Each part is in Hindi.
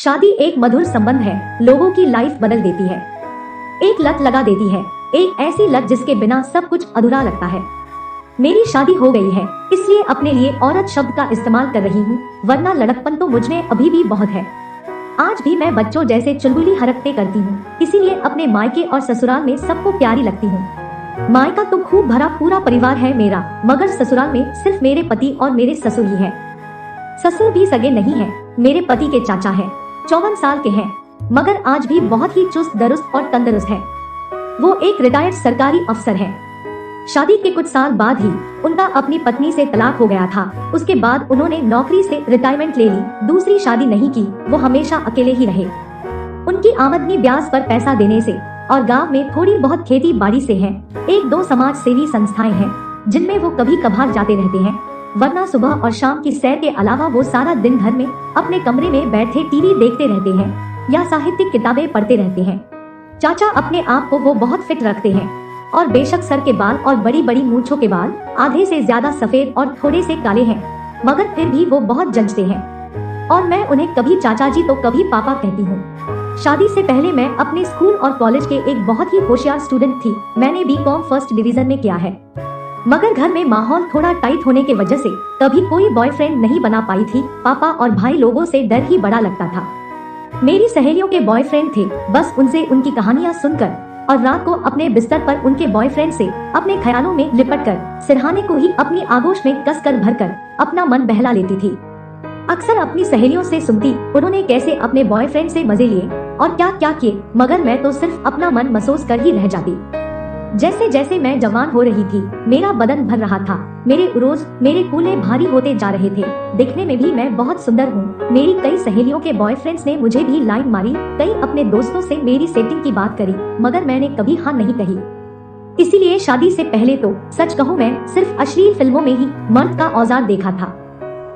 शादी एक मधुर संबंध है, लोगों की लाइफ बदल देती है, एक लत लगा देती है, एक ऐसी लत जिसके बिना सब कुछ अधूरा लगता है। मेरी शादी हो गई है, इसलिए अपने लिए औरत शब्द का इस्तेमाल कर रही हूँ, वरना लड़कपन तो मुझ में अभी भी बहुत है। आज भी मैं बच्चों जैसे चुलबुली हरकतें करती हूँ, इसीलिए अपने मायके और ससुराल में सबको प्यारी लगती हूँ। मायका तो खूब भरा पूरा परिवार है मेरा, मगर ससुराल में सिर्फ मेरे पति और मेरे ससुर ही है। ससुर भी सगे नहीं है, मेरे पति के चाचा है, 54 साल के हैं, मगर आज भी बहुत ही चुस्त दुरुस्त और तंदुरुस्त है। वो एक रिटायर्ड सरकारी अफसर है। शादी के कुछ साल बाद ही उनका अपनी पत्नी से तलाक हो गया था। उसके बाद उन्होंने नौकरी से रिटायरमेंट ले ली, दूसरी शादी नहीं की, वो हमेशा अकेले ही रहे। उनकी आमदनी ब्याज पर पैसा देने से और गांव में थोड़ी बहुत खेती बाड़ी से है। एक दो समाज सेवी संस्थाएं हैं जिनमें वो कभी कभार जाते रहते हैं, वरना सुबह और शाम की सैर के अलावा वो सारा दिन घर में अपने कमरे में बैठे टीवी देखते रहते हैं या साहित्यिक किताबें पढ़ते रहते हैं। चाचा अपने आप को वो बहुत फिट रखते हैं और बेशक सर के बाल और बड़ी बड़ी मूंछों के बाल आधे से ज्यादा सफेद और थोड़े से काले हैं, मगर फिर भी वो बहुत जंचते हैं और मैं उन्हें कभी चाचा जी तो कभी पापा कहती हूँ। शादी से पहले मैं अपने स्कूल और कॉलेज के एक बहुत ही होशियार स्टूडेंट थी। मैंने बीकॉम फर्स्ट डिवीजन में किया है, मगर घर में माहौल थोड़ा टाइट होने की वजह से कभी कोई बॉयफ्रेंड नहीं बना पाई थी। पापा और भाई लोगों से डर ही बड़ा लगता था। मेरी सहेलियों के बॉयफ्रेंड थे, बस उनसे उनकी कहानियां सुनकर और रात को अपने बिस्तर पर उनके बॉयफ्रेंड से अपने ख्यालों में लिपट कर सिरहाने को ही अपनी आगोश में कस कर भर कर अपना मन बहला लेती थी। अक्सर अपनी सहेलियों से सुनती उन्होंने कैसे अपने बॉयफ्रेंड से मजे लिए और क्या क्या किए, मगर मैं तो सिर्फ अपना मन महसूस कर ही रह जाती। जैसे जैसे मैं जवान हो रही थी, मेरा बदन भर रहा था, मेरे उरोज मेरे कूल्हे भारी होते जा रहे थे। दिखने में भी मैं बहुत सुंदर हूँ। मेरी कई सहेलियों के बॉयफ्रेंड्स ने मुझे भी लाइन मारी, कई अपने दोस्तों से मेरी सेटिंग की बात करी, मगर मैंने कभी हाँ नहीं कही। इसीलिए शादी से पहले तो सच कहूँ मैं सिर्फ अश्लील फिल्मों में ही मर्द का औजार देखा था।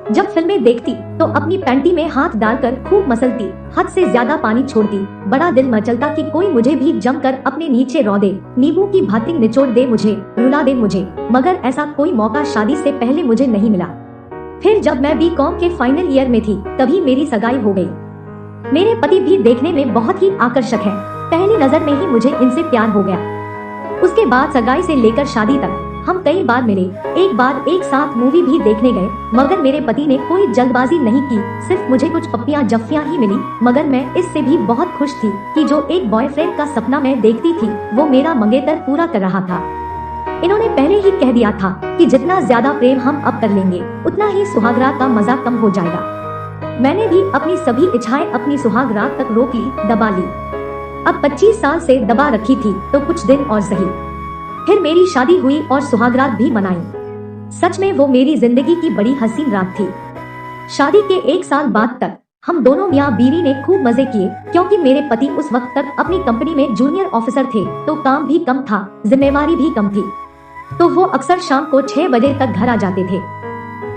जब फिल्में देखती तो अपनी पैंटी में हाथ डालकर खूब मसलती, हद से ज्यादा पानी छोड़ती। बड़ा दिल मचलता कि कोई मुझे भी जमकर अपने नीचे रौ दे, नींबू की भांति निचोड़ दे मुझे, रुला दे मुझे, मगर ऐसा कोई मौका शादी से पहले मुझे नहीं मिला। फिर जब मैं बीकॉम के फाइनल ईयर में थी, तभी मेरी सगाई हो गई। मेरे पति भी देखने में बहुत ही आकर्षक है, पहली नजर में ही मुझे इनसे प्यार हो गया। उसके बाद सगाई से लेकर शादी तक हम कई बार मिले, एक बार एक साथ मूवी भी देखने गए, मगर मेरे पति ने कोई जल्दबाजी नहीं की, सिर्फ मुझे कुछ पप्पियां जफ्फियां ही मिली। मगर मैं इससे भी बहुत खुश थी कि जो एक बॉयफ्रेंड का सपना मैं देखती थी वो मेरा मंगेतर पूरा कर रहा था। इन्होंने पहले ही कह दिया था कि जितना ज्यादा प्रेम हम अब कर लेंगे उतना ही सुहागरात का मजा कम हो जाएगा। मैंने भी अपनी सभी इच्छाएं अपनी सुहागरात तक रोक ली, दबा ली। अब 25 साल से दबा रखी थी तो कुछ दिन और सही। फिर मेरी शादी हुई और सुहागरात भी मनाई। सच में वो मेरी जिंदगी की बड़ी हसीन रात थी। शादी के 1 साल बाद तक हम दोनों मियाँ बीवी ने खूब मजे किए, क्योंकि मेरे पति उस वक्त तक अपनी कंपनी में जूनियर ऑफिसर थे, तो काम भी कम था, जिम्मेवारी भी कम थी, तो वो अक्सर शाम को 6 बजे तक घर आ जाते थे।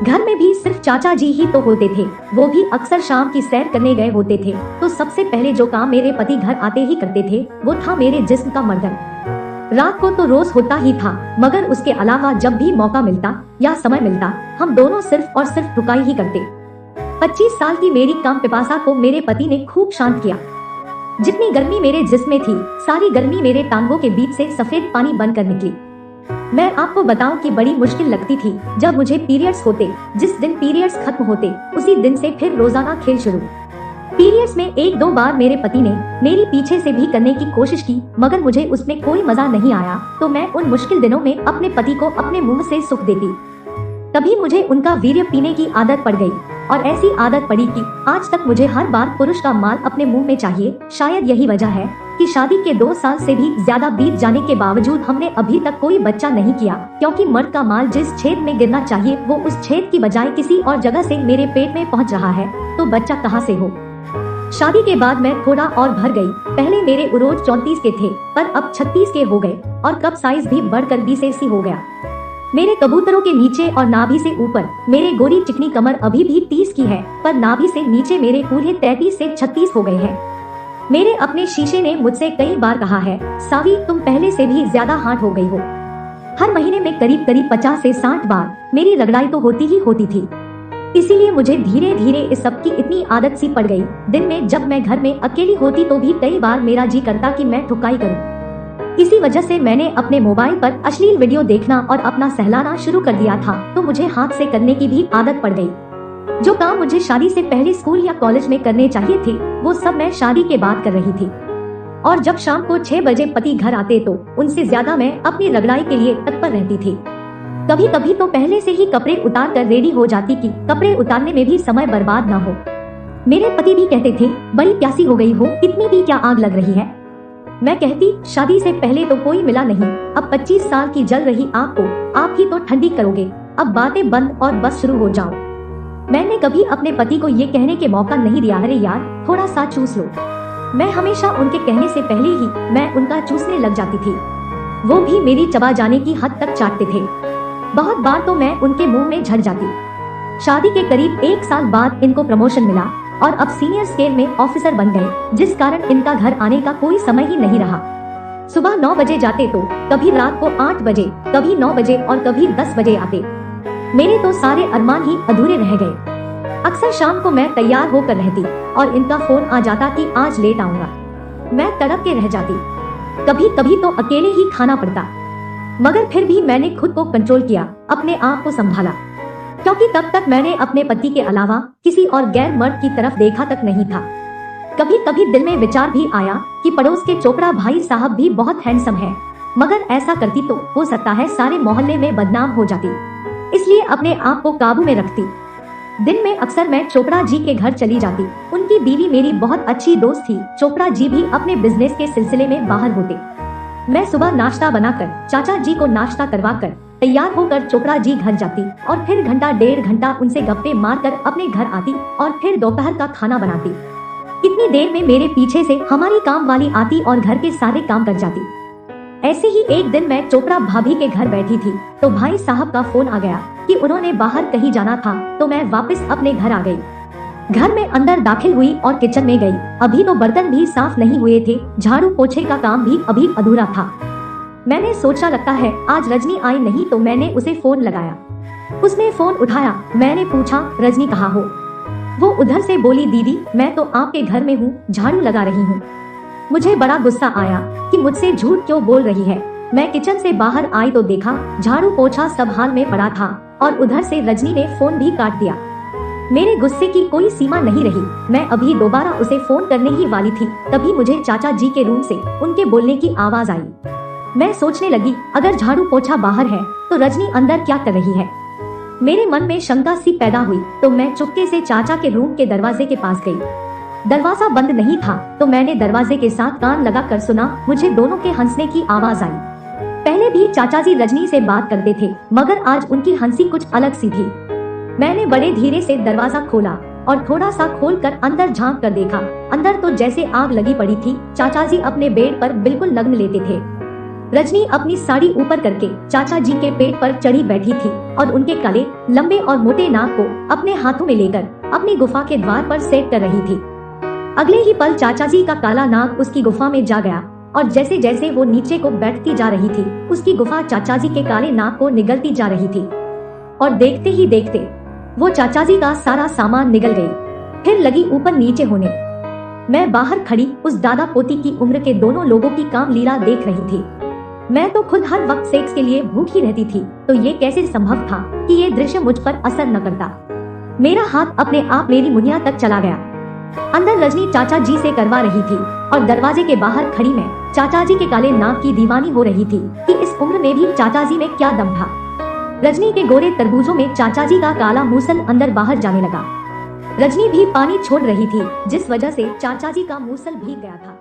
घर में भी सिर्फ चाचा जी ही तो होते थे, वो भी अक्सर शाम की सैर करने गए होते थे। तो सबसे पहले जो काम मेरे पति घर आते ही करते थे वो था मेरे जिस्म का मर्दन। रात को तो रोज होता ही था, मगर उसके अलावा जब भी मौका मिलता या समय मिलता हम दोनों सिर्फ और सिर्फ ठुकाई ही करते। 25 साल की मेरी काम पिपासा को मेरे पति ने खूब शांत किया। जितनी गर्मी मेरे जिस्म में थी, सारी गर्मी मेरे टांगों के बीच से सफेद पानी बनकर निकली। मैं आपको बताऊं कि बड़ी मुश्किल लगती थी जब मुझे पीरियड्स होते। जिस दिन पीरियड्स खत्म होते उसी दिन से फिर रोजाना खेल शुरू। पीरियड्स में 1-2 बार मेरे पति ने मेरी पीछे से भी करने की कोशिश की, मगर मुझे उसमें कोई मजा नहीं आया, तो मैं उन मुश्किल दिनों में अपने पति को अपने मुंह से सुख देती। तभी मुझे उनका वीर्य पीने की आदत पड़ गई और ऐसी आदत पड़ी कि आज तक मुझे हर बार पुरुष का माल अपने मुंह में चाहिए। शायद यही वजह है कि शादी के 2 साल से भी ज्यादा बीत जाने के बावजूद हमने अभी तक कोई बच्चा नहीं किया, क्योंकि मर्द का माल जिस छेद में गिरना चाहिए वो उस छेद की बजाय किसी और जगह से मेरे पेट में पहुंच रहा है, तो बच्चा कहां से हो। शादी के बाद मैं थोड़ा और भर गई। पहले मेरे उरोज 34 के थे, पर अब 36 के हो गए और कप साइज भी बढ़कर 20 AC हो गया। मेरे कबूतरों के नीचे और नाभि से ऊपर मेरे गोरी चिकनी कमर अभी भी 30 की है, पर नाभि से नीचे मेरे कूल्हे 33 से 36 हो गए हैं। मेरे अपने शीशे ने मुझसे कई बार कहा है, सावी तुम पहले से भी ज्यादा हार्ड हो गई हो। हर महीने में करीब करीब 50 से 60 बार मेरी रगड़ाई तो होती ही होती थी। इसीलिए मुझे धीरे धीरे इस सब की इतनी आदत सी पड़ गई। दिन में जब मैं घर में अकेली होती तो भी कई बार मेरा जी करता कि मैं ठुकाई करूं। इसी वजह से मैंने अपने मोबाइल पर अश्लील वीडियो देखना और अपना सहलाना शुरू कर दिया था। तो मुझे हाथ से करने की भी आदत पड़ गई। जो काम मुझे शादी से पहले स्कूल या कॉलेज में करने चाहिए थे, वो सब मैं शादी के बाद कर रही थी। और जब शाम को 6 बजे पति घर आते तो उनसे ज्यादा मैं अपनी रगड़ाई के लिए तत्पर रहती थी। कभी कभी तो पहले से ही कपड़े उतार कर रेडी हो जाती कि कपड़े उतारने में भी समय बर्बाद ना हो। मेरे पति भी कहते थे, बड़ी प्यासी हो गई हो, इतनी भी क्या आग लग रही है। मैं कहती, शादी से पहले तो कोई मिला नहीं, अब 25 साल की जल रही आग को आप ही तो ठंडी करोगे। अब बातें बंद और बस शुरू हो जाओ। मैंने कभी अपने पति को ये कहने के मौका नहीं दिया, अरे यार थोड़ा सा चूस लो। मैं हमेशा उनके कहने से पहले ही मैं उनका चूसने लग जाती थी। वो भी मेरी चबा जाने की हद तक चाटते थे। बहुत बार तो मैं उनके मुंह में झड़ जाती। शादी के करीब 1 साल बाद इनको प्रमोशन मिला और अब सीनियर स्केल में ऑफिसर बन गए, जिस कारण इनका घर आने का कोई समय ही नहीं रहा। सुबह 9 बजे जाते तो कभी रात को 8 बजे, कभी 9 बजे और कभी 10 बजे आते। मेरे तो सारे अरमान ही अधूरे रह गए। अक्सर शाम को मैं तैयार होकर रहती और इनका फोन आ जाता कि आज लेट आऊंगा। मैं तड़प के रह जाती। कभी कभी तो अकेले ही खाना पड़ता, मगर फिर भी मैंने खुद को कंट्रोल किया, अपने आप को संभाला, क्योंकि तब तक मैंने अपने पति के अलावा किसी और गैर मर्द की तरफ देखा तक नहीं था। कभी कभी दिल में विचार भी आया कि पड़ोस के चोपड़ा भाई साहब भी बहुत हैंडसम है, मगर ऐसा करती तो हो सकता है सारे मोहल्ले में बदनाम हो जाती, इसलिए अपने आप को काबू में रखती। दिन में अक्सर मैं चोपड़ा जी के घर चली जाती। उनकी बीवी मेरी बहुत अच्छी दोस्त थी। चोपड़ा जी भी अपने बिजनेस के सिलसिले में बाहर होते। मैं सुबह नाश्ता बनाकर चाचा जी को नाश्ता करवाकर तैयार होकर चोपड़ा जी घर जाती और फिर घंटा 1.5 घंटा उनसे गप्पे मारकर अपने घर आती और फिर दोपहर का खाना बनाती। इतनी देर में मेरे पीछे से हमारी काम वाली आती और घर के सारे काम कर जाती। ऐसे ही एक दिन मैं चोपड़ा भाभी के घर बैठी थी तो भाई साहब का फोन आ गया कि उन्होंने बाहर कहीं जाना था, तो मैं वापस अपने घर आ गई। घर में अंदर दाखिल हुई और किचन में गई। अभी तो बर्तन भी साफ नहीं हुए थे, झाड़ू पोछे का काम भी अभी अधूरा था। मैंने सोचा लगता है आज रजनी आई नहीं, तो मैंने उसे फोन लगाया। उसने फोन उठाया। मैंने पूछा, रजनी कहाँ हो? वो उधर से बोली, दीदी मैं तो आपके घर में हूँ, झाड़ू लगा रही हूँ। मुझे बड़ा गुस्सा आया कि मुझसे झूठ क्यों बोल रही है। मैं किचन से बाहर आई तो देखा झाड़ू पोछा सब हाल में पड़ा था और उधर से रजनी ने फोन भी काट दिया। मेरे गुस्से की कोई सीमा नहीं रही। मैं अभी दोबारा उसे फोन करने ही वाली थी, तभी मुझे चाचा जी के रूम से उनके बोलने की आवाज आई। मैं सोचने लगी, अगर झाड़ू पोछा बाहर है तो रजनी अंदर क्या कर रही है। मेरे मन में शंका सी पैदा हुई तो मैं चुपके से चाचा के रूम के दरवाजे के पास गई। दरवाजा बंद नहीं था तो मैंने दरवाजे के साथ कान लगा कर सुना। मुझे दोनों के हंसने की आवाज आई। पहले भी चाचा जी रजनी से बात करते थे, मगर आज उनकी हंसी कुछ अलग सी थी। मैंने बड़े धीरे से दरवाजा खोला और थोड़ा सा खोलकर अंदर झांक कर देखा। अंदर तो जैसे आग लगी पड़ी थी। चाचा जी अपने बेड पर बिल्कुल लग्न लेते थे। रजनी अपनी साड़ी ऊपर करके चाचा जी के पेट पर चढ़ी बैठी थी और उनके काले लंबे और मोटे नाक को अपने हाथों में लेकर अपनी गुफा के द्वार पर सेट कर रही थी। अगले ही पल चाचा जी का काला नाक उसकी गुफा में जा गया और जैसे जैसे वो नीचे को बैठती जा रही थी, उसकी गुफा चाचा जी के काले नाक को निगलती जा रही थी। और देखते ही देखते वो चाचा जी का सारा सामान निगल गई। फिर लगी ऊपर नीचे होने। मैं बाहर खड़ी उस दादा पोती की उम्र के दोनों लोगों की काम लीला देख रही थी। मैं तो खुद हर वक्त सेक्स के लिए भूखी रहती थी, तो ये कैसे संभव था कि ये दृश्य मुझ पर असर न करता। मेरा हाथ अपने आप मेरी मुनिया तक चला गया। अंदर रजनी चाचा जी से करवा रही थी और दरवाजे के बाहर खड़ी मैं चाचा जी के काले नाक की दीवानी हो रही थी कि इस उम्र में भी चाचा जी में क्या दम था। रजनी के गोरे तरबूजों में चाचा जी का काला मूसल अंदर बाहर जाने लगा। रजनी भी पानी छोड़ रही थी, जिस वजह से चाचा जी का मूसल भीग गया था।